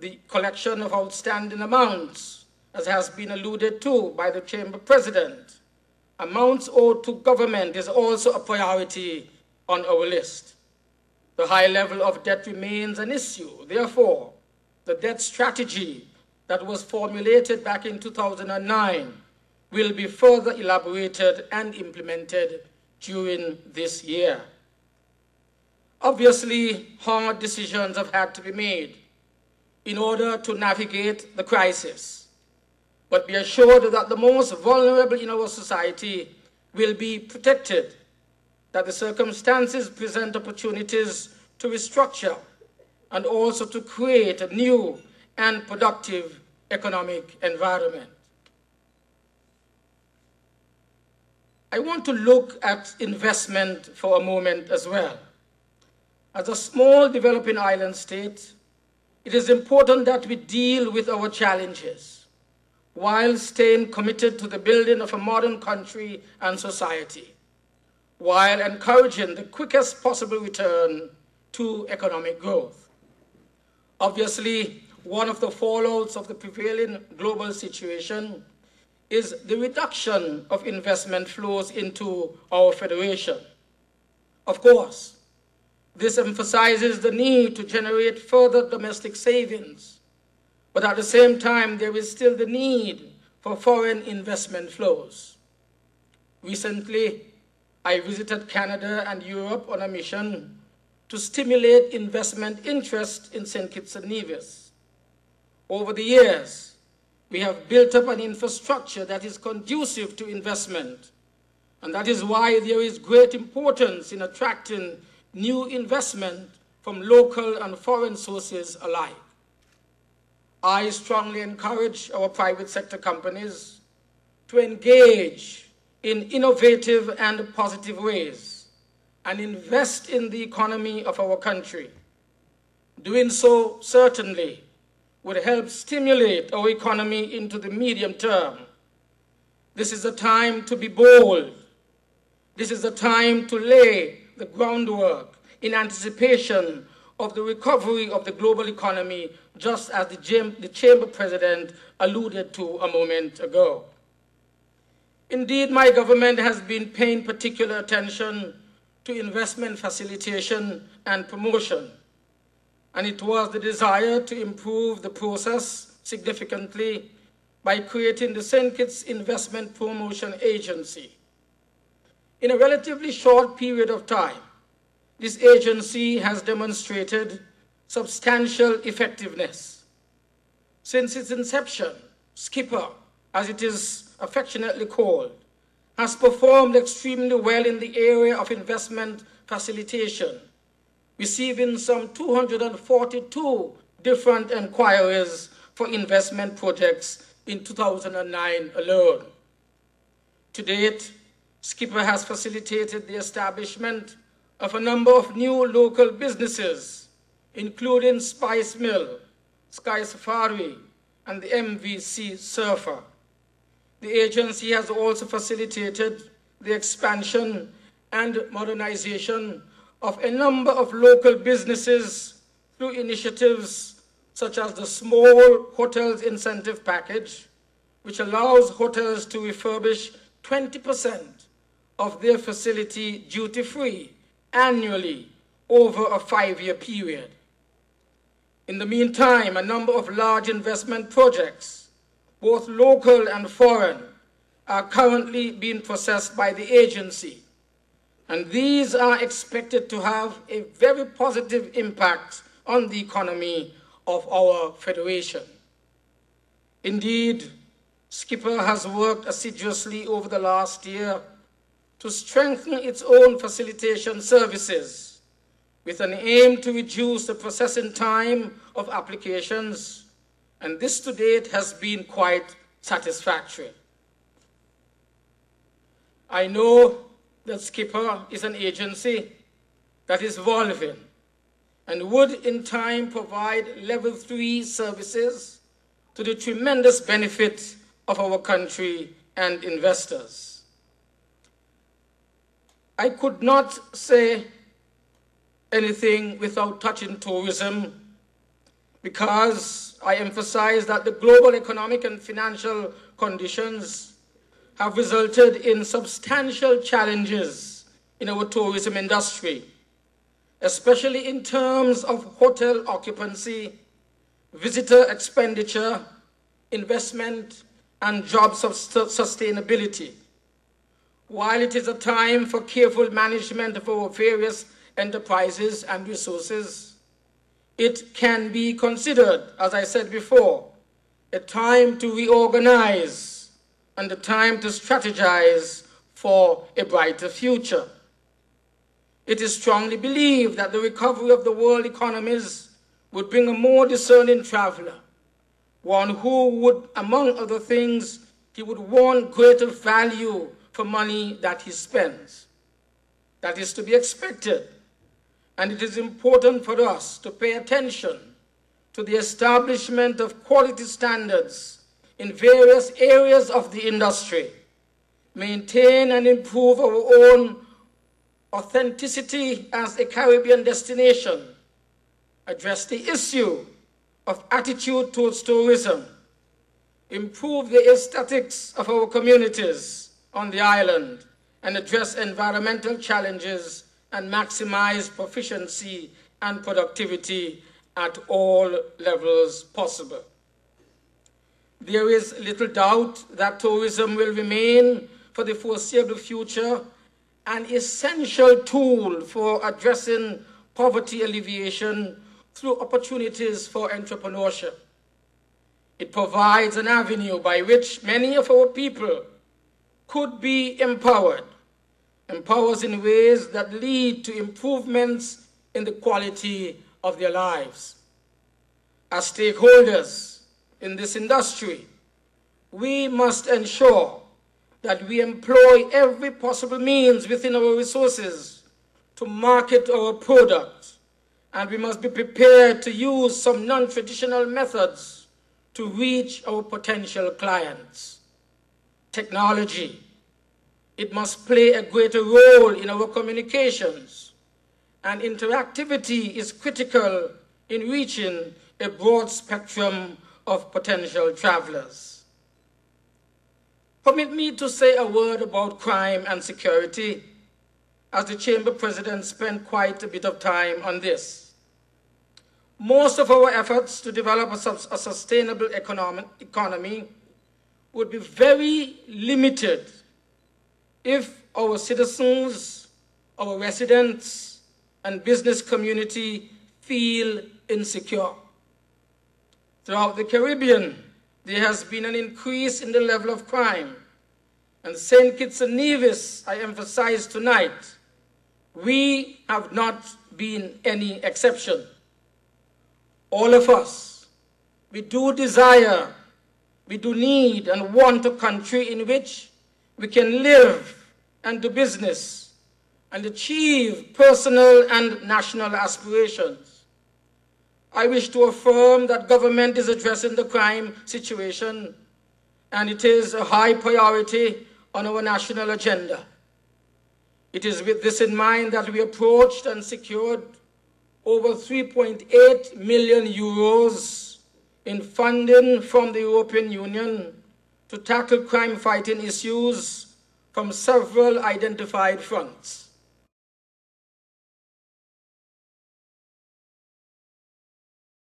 the collection of outstanding amounts, as has been alluded to by the Chamber President, amounts owed to government is also a priority on our list. The high level of debt remains an issue. Therefore, the debt strategy that was formulated back in 2009 will be further elaborated and implemented during this year. Obviously, hard decisions have had to be made in order to navigate the crisis. But be assured that the most vulnerable in our society will be protected, that the circumstances present opportunities to restructure and also to create a new and productive economic environment. I want to look at investment for a moment as well. As a small developing island state, it is important that we deal with our challenges while staying committed to the building of a modern country and society, while encouraging the quickest possible return to economic growth. Obviously, one of the fallouts of the prevailing global situation is the reduction of investment flows into our federation. Of course, this emphasizes the need to generate further domestic savings, but at the same time, there is still the need for foreign investment flows. Recently, I visited Canada and Europe on a mission to stimulate investment interest in St. Kitts and Nevis. Over the years, we have built up an infrastructure that is conducive to investment, and that is why there is great importance in attracting new investment from local and foreign sources alike. I strongly encourage our private sector companies to engage in innovative and positive ways and invest in the economy of our country. Doing so certainly would help stimulate our economy into the medium term. This is a time to be bold. This is a time to lay the groundwork in anticipation of the recovery of the global economy, just as the Chamber President alluded to a moment ago. Indeed, my government has been paying particular attention to investment facilitation and promotion, and it was the desire to improve the process significantly by creating the St. Kitts Investment Promotion Agency. In a relatively short period of time, this agency has demonstrated substantial effectiveness. Since its inception, Skipper, as it is affectionately called, has performed extremely well in the area of investment facilitation, receiving some 242 different inquiries for investment projects in 2009 alone. To date, Skipper has facilitated the establishment of a number of new local businesses, including Spice Mill, Sky Safari, and the MVC Surfer. The agency has also facilitated the expansion and modernization of a number of local businesses through initiatives such as the Small Hotels Incentive Package, which allows hotels to refurbish 20% of their facility duty-free annually over a 5-year period. In the meantime, a number of large investment projects, both local and foreign, are currently being processed by the agency, and these are expected to have a very positive impact on the economy of our federation. Indeed, Skipper has worked assiduously over the last year to strengthen its own facilitation services with an aim to reduce the processing time of applications, and this to date has been quite satisfactory. I know that Skipper is an agency that is evolving and would in time provide level 3 services to the tremendous benefit of our country and investors. I could not say anything without touching tourism, because I emphasize that the global economic and financial conditions have resulted in substantial challenges in our tourism industry, especially in terms of hotel occupancy, visitor expenditure, investment, and job sustainability. While it is a time for careful management of our various enterprises and resources, it can be considered, as I said before, a time to reorganize and a time to strategize for a brighter future. It is strongly believed that the recovery of the world economies would bring a more discerning traveler, one who would, among other things, he would want greater value for money that he spends. That is to be expected, and it is important for us to pay attention to the establishment of quality standards in various areas of the industry, maintain and improve our own authenticity as a Caribbean destination, address the issue of attitude towards tourism, improve the aesthetics of our communities on the island, and address environmental challenges and maximize proficiency and productivity at all levels possible. There is little doubt that tourism will remain for the foreseeable future an essential tool for addressing poverty alleviation through opportunities for entrepreneurship. It provides an avenue by which many of our people could be empowered, empowers in ways that lead to improvements in the quality of their lives. As stakeholders in this industry, we must ensure that we employ every possible means within our resources to market our product, and we must be prepared to use some non-traditional methods to reach our potential clients. Technology, it must play a greater role in our communications, and interactivity is critical in reaching a broad spectrum of potential travelers. Permit me to say a word about crime and security, as the Chamber President spent quite a bit of time on this. Most of our efforts to develop a sustainable economy would be very limited if our citizens, our residents, and business community feel insecure. Throughout the Caribbean, there has been an increase in the level of crime. And St. Kitts and Nevis, I emphasize tonight, we have not been any exception. All of us, we do desire, we do need and want a country in which we can live and do business and achieve personal and national aspirations. I wish to affirm that government is addressing the crime situation, and it is a high priority on our national agenda. It is with this in mind that we approached and secured over 3.8 million euros in funding from the European Union to tackle crime-fighting issues from several identified fronts.